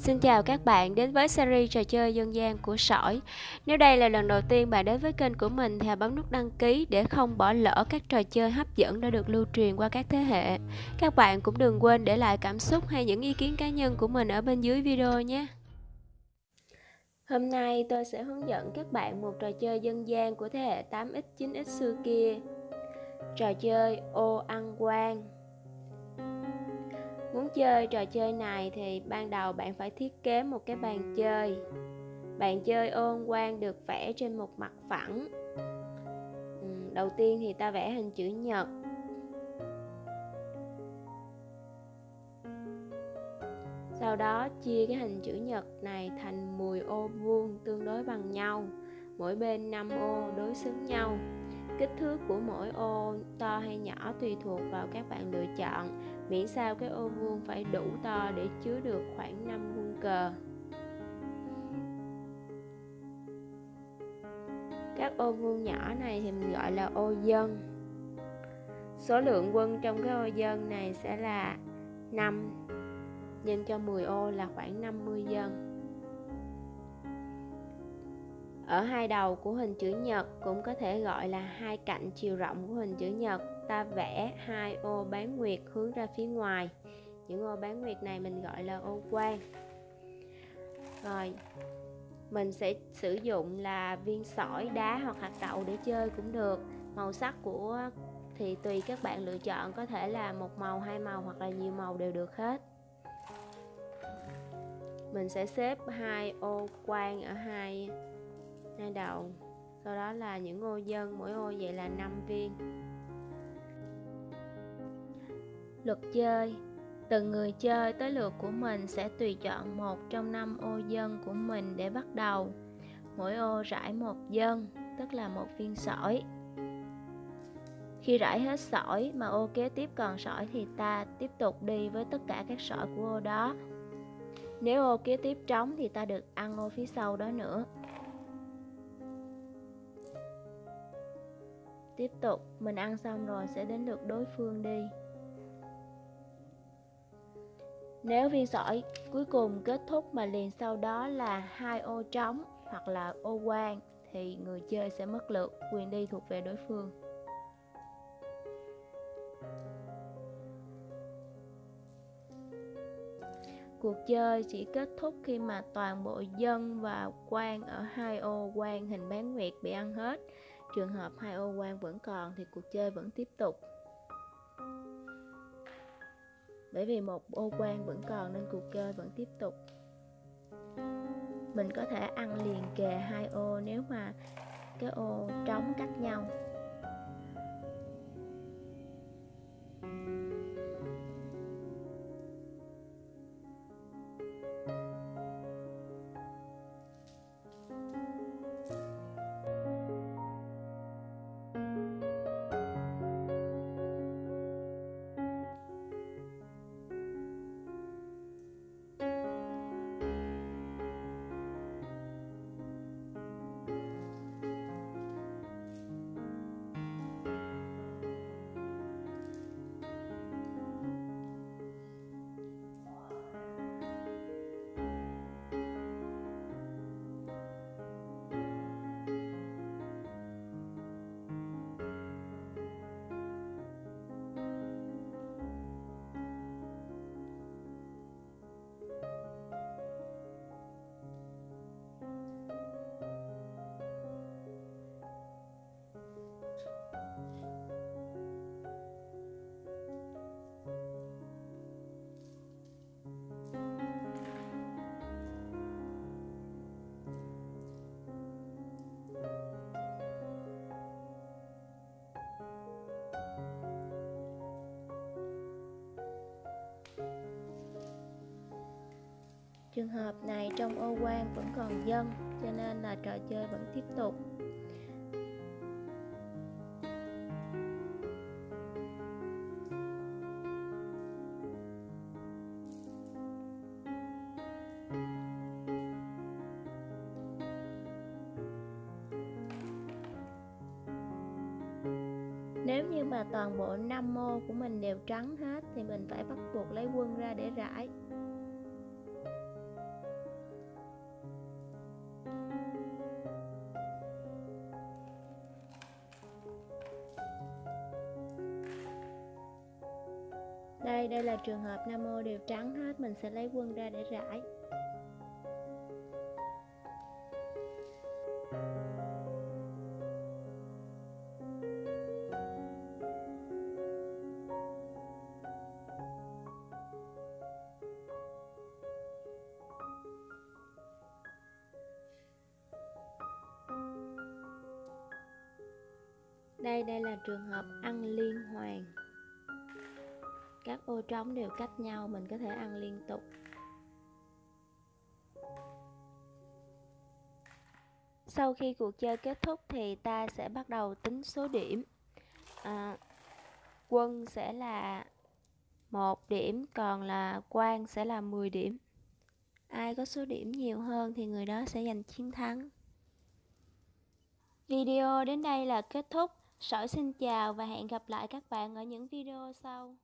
Xin chào các bạn đến với series trò chơi dân gian của Sỏi. Nếu đây là lần đầu tiên bạn đến với kênh của mình thì hãy bấm nút đăng ký để không bỏ lỡ các trò chơi hấp dẫn đã được lưu truyền qua các thế hệ. Các bạn cũng đừng quên để lại cảm xúc hay những ý kiến cá nhân của mình ở bên dưới video nhé. Hôm nay tôi sẽ hướng dẫn các bạn một trò chơi dân gian của thế hệ 8X, 9X xưa kia. Trò chơi ô ăn quan. Muốn chơi trò chơi này thì ban đầu bạn phải thiết kế một cái bàn chơi. Bàn chơi ô ăn quan được vẽ trên một mặt phẳng. Đầu tiên thì ta vẽ hình chữ nhật. Sau đó chia cái hình chữ nhật này thành 10 ô vuông tương đối bằng nhau, mỗi bên 5 ô đối xứng nhau. Kích thước của mỗi ô to hay nhỏ tùy thuộc vào các bạn lựa chọn, miễn sao cái ô vuông phải đủ to để chứa được khoảng 5 quân cờ. Các ô vuông nhỏ này thì mình gọi là ô dân. Số lượng quân trong cái ô dân này sẽ là 5 nhân cho 10 ô là khoảng 50 dân. Ở hai đầu của hình chữ nhật cũng có thể gọi là hai cạnh chiều rộng của hình chữ nhật, ta vẽ hai ô bán nguyệt hướng ra phía ngoài. Những ô bán nguyệt này mình gọi là ô quan. Rồi, mình sẽ sử dụng là viên sỏi, đá hoặc hạt đậu để chơi cũng được. Màu sắc của thì tùy các bạn lựa chọn, có thể là một màu, hai màu hoặc là nhiều màu đều được hết. Mình sẽ xếp hai ô quan ở hai đầu, sau đó là những ô dân, mỗi ô vậy là 5 viên. Luật chơi: từng người chơi tới lượt của mình sẽ tùy chọn một trong 5 ô dân của mình để bắt đầu. Mỗi ô rải một dân, tức là một viên sỏi. Khi rải hết sỏi mà ô kế tiếp còn sỏi thì ta tiếp tục đi với tất cả các sỏi của ô đó. Nếu ô kế tiếp trống thì ta được ăn ô phía sau đó nữa. Tiếp tục, mình ăn xong rồi sẽ đến lượt đối phương đi. Nếu viên sỏi cuối cùng kết thúc mà liền sau đó là hai ô trống hoặc là ô quan thì người chơi sẽ mất lượt, quyền đi thuộc về đối phương. Cuộc chơi chỉ kết thúc khi mà toàn bộ dân và quan ở hai ô quan hình bán nguyệt bị ăn hết. Trường hợp hai ô quan vẫn còn thì cuộc chơi vẫn tiếp tục. Bởi vì một ô quan vẫn còn nên cuộc chơi vẫn tiếp tục. Mình có thể ăn liền kề hai ô nếu mà cái ô trống cách nhau. Trường hợp này trong ô quan vẫn còn dân, cho nên là trò chơi vẫn tiếp tục. Nếu như mà toàn bộ 5 ô của mình đều trắng hết thì mình phải bắt buộc lấy quân ra để rải. Đây là trường hợp 5 ô đều trắng hết, mình sẽ lấy quân ra để rải. Đây là trường hợp ăn liên hoàn. Các ô trống đều cách nhau, mình có thể ăn liên tục. Sau khi cuộc chơi kết thúc thì ta sẽ bắt đầu tính số điểm. Quân sẽ là 1 điểm, còn là Quang sẽ là 10 điểm. Ai có số điểm nhiều hơn thì người đó sẽ giành chiến thắng. Video đến đây là kết thúc. Sỏi xin chào và hẹn gặp lại các bạn ở những video sau.